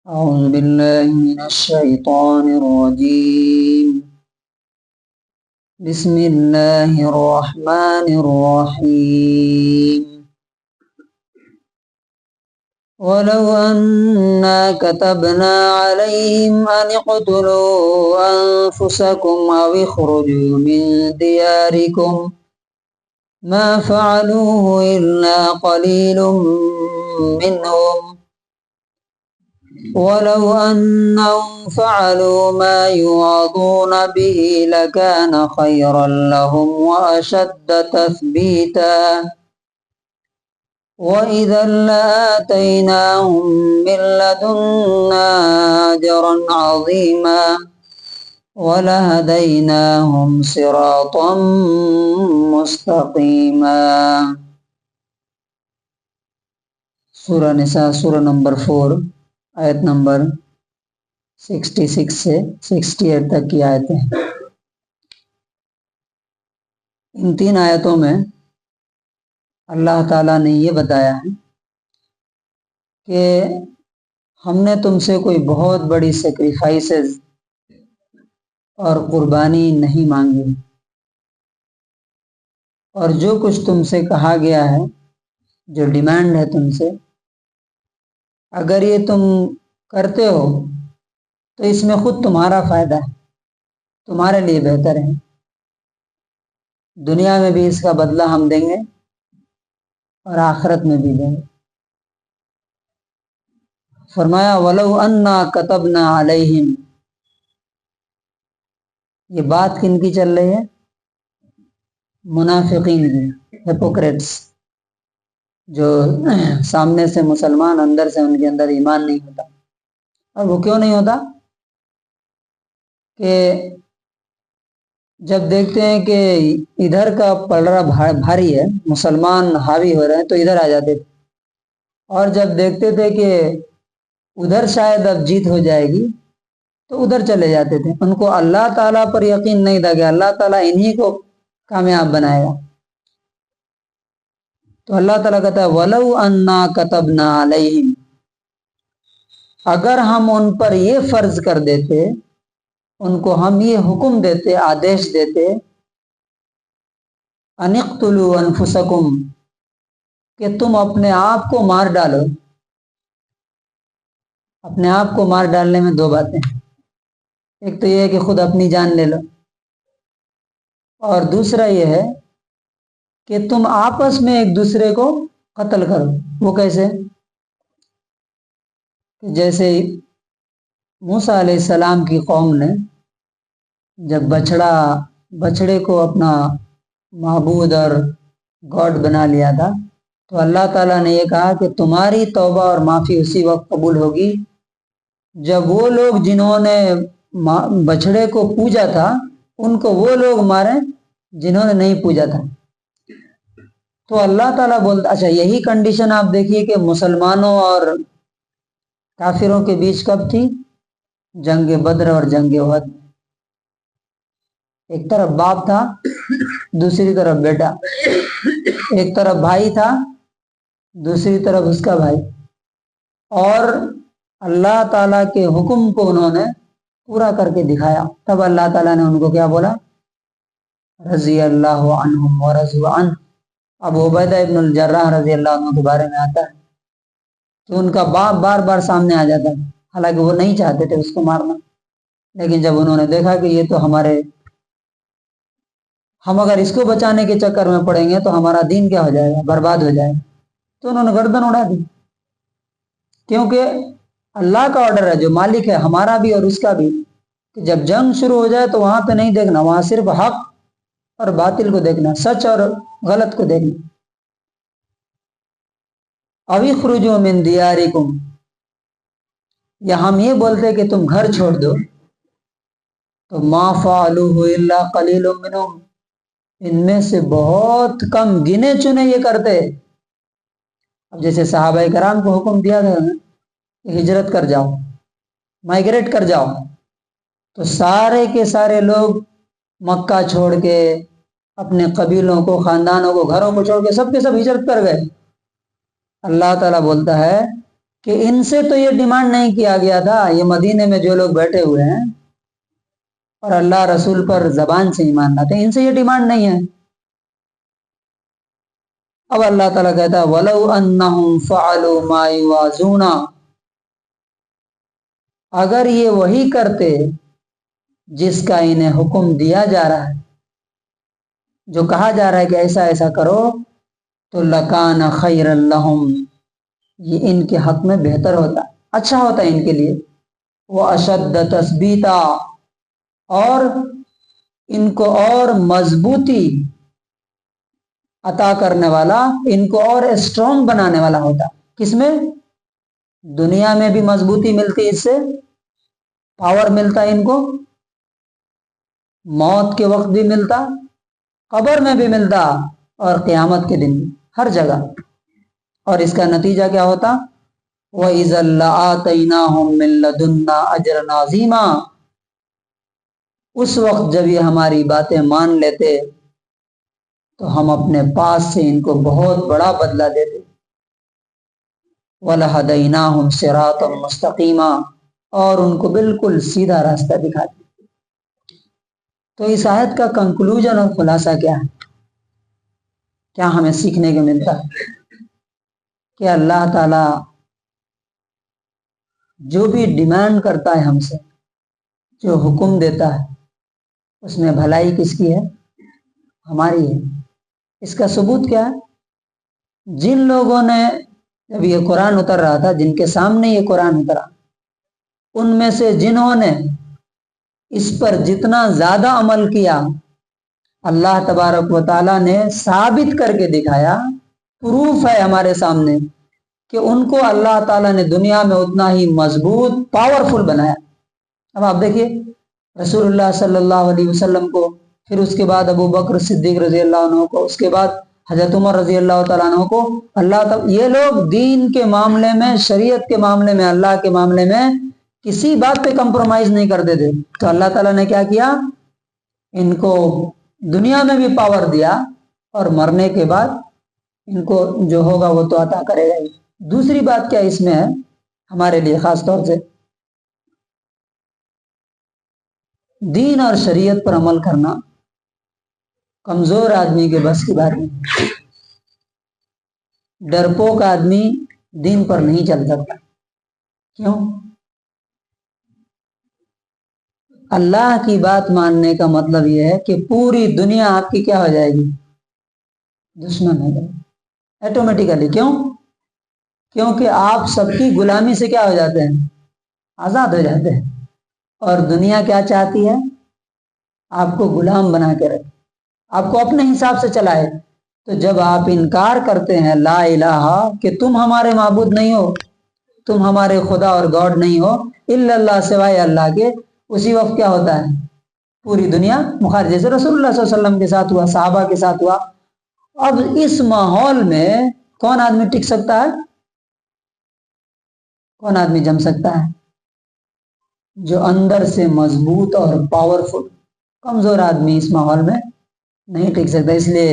أعوذ بالله من الشيطان الرجيم. بسم الله الرحمن الرحيم. ولو أنا كتبنا عليهم أن اقتلوا أنفسكم أو اخرجوا من دياركم ما فعلوه إلا قليل منهم ولو أنهم فعلوا ما يوعظون به لكان خيرا لهم وأشد تثبيتا وإذا لآتيناهم من لدنا أجرا عظيما ولهديناهم صراطا مستقيما. سورہ نساء سورہ نمبر 4 آیت نمبر 66 سے 68 تک کی آیتیں. ان 3 آیتوں میں اللہ تعالیٰ نے یہ بتایا ہے کہ ہم نے تم سے کوئی بہت بڑی سیکریفائسز اور قربانی نہیں مانگی، اور جو کچھ تم سے کہا گیا ہے، جو ڈیمانڈ ہے تم سے، اگر یہ تم کرتے ہو تو اس میں خود تمہارا فائدہ ہے، تمہارے لیے بہتر ہے. دنیا میں بھی اس کا بدلہ ہم دیں گے اور آخرت میں بھی دیں گے. فرمایا وَلَوْ أَنَّا كَتَبْنَا عَلَيْهِمْ. یہ بات کن کی چل رہی ہے؟ منافقین کی، ہیپوکریٹس، جو سامنے سے مسلمان، اندر سے ان کے اندر ایمان نہیں ہوتا. اور وہ کیوں نہیں ہوتا؟ کہ جب دیکھتے ہیں کہ ادھر کا پلڑا بھاری ہے، مسلمان حاوی ہو رہے ہیں، تو ادھر آ جاتے تھے، اور جب دیکھتے تھے کہ ادھر شاید اب جیت ہو جائے گی تو ادھر چلے جاتے تھے. ان کو اللہ تعالیٰ پر یقین نہیں تھا کہ اللہ تعالیٰ انہی کو کامیاب بنائے گا. تو اللہ تعالیٰ کہتا ہے وَلَوْ أَنَّا كَتَبْنَا عَلَيْهِمْ، اگر ہم ان پر یہ فرض کر دیتے، ان کو ہم یہ حکم دیتے، آدیش دیتے، أَنِ اقْتُلُوا أَنفُسَكُمْ، کہ تم اپنے آپ کو مار ڈالو. اپنے آپ کو مار ڈالنے میں 2 باتیں ہیں. ایک تو یہ ہے کہ خود اپنی جان لے لو، اور دوسرا یہ ہے کہ تم آپس میں ایک دوسرے کو قتل کرو. وہ کیسے؟ جیسے موسیٰ علیہ السلام کی قوم نے جب بچڑے کو اپنا معبود اور گاڈ بنا لیا تھا، تو اللہ تعالیٰ نے یہ کہا کہ تمہاری توبہ اور معافی اسی وقت قبول ہوگی جب وہ لوگ جنہوں نے بچڑے کو پوجا تھا ان کو وہ لوگ ماریں جنہوں نے نہیں پوجا تھا. تو اللہ تعالیٰ بولتا، اچھا یہی کنڈیشن آپ دیکھیے کہ مسلمانوں اور کافروں کے بیچ کب تھی؟ جنگ بدر اور جنگ احد. ایک طرف باپ تھا، دوسری طرف بیٹا. ایک طرف بھائی تھا، دوسری طرف اس کا بھائی. اور اللہ تعالیٰ کے حکم کو انہوں نے پورا کر کے دکھایا. تب اللہ تعالیٰ نے ان کو کیا بولا؟ رضی اللہ عنہم ورضوا عنہ. اب عبیدہ ابن الجراح رضی اللہ عنہ کے بارے میں آتا ہے کہ ان کا باپ بار بار سامنے آ جاتا ہے، حالانکہ وہ نہیں چاہتے تھے اس کو مارنا، لیکن جب انہوں نے دیکھا کہ یہ تو ہم اگر اس کو بچانے کے چکر میں پڑیں گے تو ہمارا دین کیا ہو جائے گا؟ برباد ہو جائے گا. تو انہوں نے گردن اڑا دی، کیونکہ اللہ کا آرڈر ہے، جو مالک ہے ہمارا بھی اور اس کا بھی، کہ جب جنگ شروع ہو جائے تو وہاں پہ نہیں دیکھنا، وہاں صرف حق اور باطل کو دیکھنا، سچ اور غلط کو دیکھنا. أَوْ اخْرُجُوا مِنْ دِيَارِكُمْ، یا ہم یہ بولتے کہ تم گھر چھوڑ دو، تو مَا فَعَلُوهُ إِلَّا قَلِيلٌ مِّنْهُمْ، ان میں سے بہت کم گنے چنے یہ کرتے. اب جیسے صحابہ کرام کو حکم دیا گیا کہ ہجرت کر جاؤ، مائیگریٹ کر جاؤ، تو سارے کے سارے لوگ مکہ چھوڑ کے، اپنے قبیلوں کو، خاندانوں کو، گھروں کو چھوڑ کے سب کے سب ہجرت کر گئے. اللہ تعالیٰ بولتا ہے کہ ان سے تو یہ ڈیمانڈ نہیں کیا گیا تھا، یہ مدینے میں جو لوگ بیٹھے ہوئے ہیں اور اللہ رسول پر زبان سے ایمان لاتے ہیں، ان سے یہ ڈیمانڈ نہیں ہے۔ اب اللہ تعالیٰ کہتا ہے وَلَوْ أَنَّهُمْ فَعَلُوا مَا يُوعَظُونَ، اگر یہ وہی کرتے جس کا انہیں حکم دیا جا رہا ہے، جو کہا جا رہا ہے کہ ایسا ایسا کرو، تو لَكَانَ خَيْرًا لَهُمْ، یہ ان کے حق میں بہتر ہوتا، اچھا ہوتا ان کے لیے، وَأَشَدَّ تَثْبِيتًا، اور ان کو اور مضبوطی عطا کرنے والا، ان کو اور اسٹرانگ بنانے والا ہوتا۔ کس میں؟ دنیا میں بھی مضبوطی ملتی، اس سے پاور ملتا ان کو، موت کے وقت بھی ملتا، قبر میں بھی ملتا، اور قیامت کے دن بھی، ہر جگہ۔ اور اس کا نتیجہ کیا ہوتا؟ وَإِذًا لَآتَيْنَاهُم مِّن لَّدُنَّا أَجْرًا عَظِيمًا، اس وقت جب یہ ہماری باتیں مان لیتے تو ہم اپنے پاس سے ان کو بہت بڑا بدلہ دیتے۔ وَلَهَدَيْنَاهُمْ صِرَاطًا مُسْتَقِيمًا، اور ان کو بالکل سیدھا راستہ دکھاتے۔ تو اس آیت کا کنکلوژن اور خلاصہ کیا ہے؟ کیا ہمیں سیکھنے کو ملتا ہے؟ کہ اللہ تعالی جو بھی ڈیمانڈ کرتا ہے ہم سے، جو حکم دیتا ہے، اس میں بھلائی کس کی ہے؟ ہماری ہے۔ اس کا ثبوت کیا ہے؟ جن لوگوں نے، جب یہ قرآن اتر رہا تھا، جن کے سامنے یہ قرآن اترا، ان میں سے جنہوں نے اس پر جتنا زیادہ عمل کیا، اللہ تبارک و تعالیٰ نے ثابت کر کے دکھایا، پروف ہے ہمارے سامنے کہ ان کو اللہ تعالیٰ نے دنیا میں اتنا ہی مضبوط، پاورفل بنایا۔ اب آپ دیکھیے رسول اللہ صلی اللہ علیہ وسلم کو، پھر اس کے بعد ابو بکر صدیق رضی اللہ عنہ کو، اس کے بعد حضرت عمر رضی اللہ تعالیٰ عنہ کو، اللہ تعالیٰ، یہ لوگ دین کے معاملے میں، شریعت کے معاملے میں، اللہ کے معاملے میں کسی بات پہ کمپرومائز نہیں کرتے تھے۔ تو اللہ تعالیٰ نے کیا کیا؟ ان کو دنیا میں بھی پاور دیا، اور مرنے کے بعد ان کو جو ہوگا وہ تو عطا کرے گا ہی۔ دوسری بات کیا اس میں ہے ہمارے لیے خاص طور سے؟ دین اور شریعت پر عمل کرنا کمزور آدمی کے بس کی بات نہیں۔ ڈرپوک آدمی دین پر نہیں چل سکتا۔ کیوں؟ اللہ کی بات ماننے کا مطلب یہ ہے کہ پوری دنیا آپ کی کیا ہو جائے گی؟ دشمن ہو جائے گی ایٹومیٹیکلی۔ کیوں؟ کیونکہ آپ سب کی غلامی سے کیا ہو جاتے ہیں؟ آزاد ہو جاتے ہیں۔ اور دنیا کیا چاہتی ہے؟ آپ کو غلام بنا کے رکھے، آپ کو اپنے حساب سے چلائے۔ تو جب آپ انکار کرتے ہیں لا الہ، کہ تم ہمارے معبود نہیں ہو، تم ہمارے خدا اور گاڈ نہیں ہو الا اللہ، سوائے اللہ کے، اسی وقت کیا ہوتا ہے؟ پوری دنیا مخالف، جیسے رسول اللہ صلی اللہ علیہ وسلم کے ساتھ ہوا، صحابہ کے ساتھ ہوا۔ اب اس ماحول میں کون آدمی ٹک سکتا ہے؟ کون آدمی جم سکتا ہے؟ جو اندر سے مضبوط اور پاورفل۔ کمزور آدمی اس ماحول میں نہیں ٹک سکتا۔ اس لیے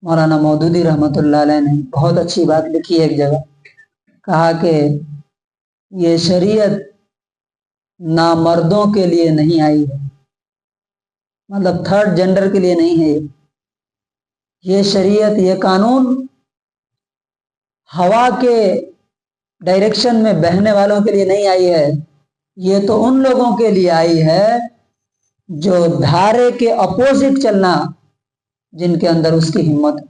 مولانا مودودی رحمۃ اللہ علیہ نے بہت اچھی بات لکھی ہے ایک جگہ، کہا کہ یہ شریعت نامردوں کے لیے نہیں آئی ہے، مطلب تھرڈ جینڈر کے لیے نہیں ہے۔ یہ شریعت، یہ قانون ہوا کے ڈائریکشن میں بہنے والوں کے لیے نہیں آئی ہے، یہ تو ان لوگوں کے لیے آئی ہے جو دھارے کے اپوزٹ چلنا، جن کے اندر اس کی ہمت،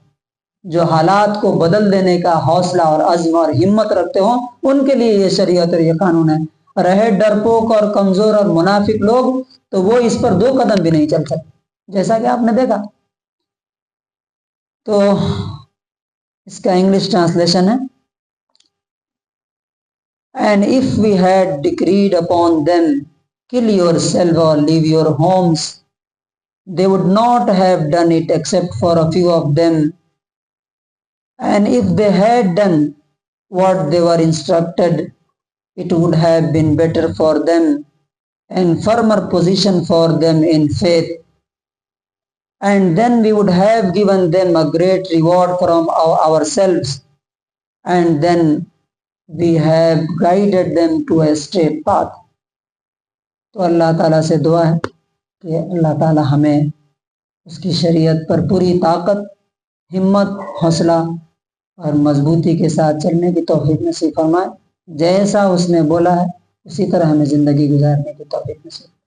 جو حالات کو بدل دینے کا حوصلہ اور عزم اور ہمت رکھتے ہوں، ان کے لیے یہ شریعت اور یہ قانون ہے۔ رہے ڈرپوک اور کمزور اور منافق لوگ، تو وہ اس پر 2 قدم بھی نہیں چل سکتے، جیسا کہ آپ نے دیکھا۔ تو اس کا انگلش ٹرانسلیشن ہے، And if we had decreed upon them, kill yourself or leave your homes, they would not have done it except for a few of them. And if they had done what they were instructed, it would have been better for them and firmer position for them in faith. And then we would have given them a great reward from ourselves. And then we have guided them to a straight path. تو اللہ تعالیٰ سے دعا ہے کہ اللہ تعالیٰ ہمیں اس کی شریعت پر پوری طاقت، ہمت، حوصلہ اور مضبوطی کے ساتھ چلنے کی توفیق نصیب فرمائے۔ جیسا اس نے بولا ہے اسی طرح ہمیں زندگی گزارنے کی توفیق نصیب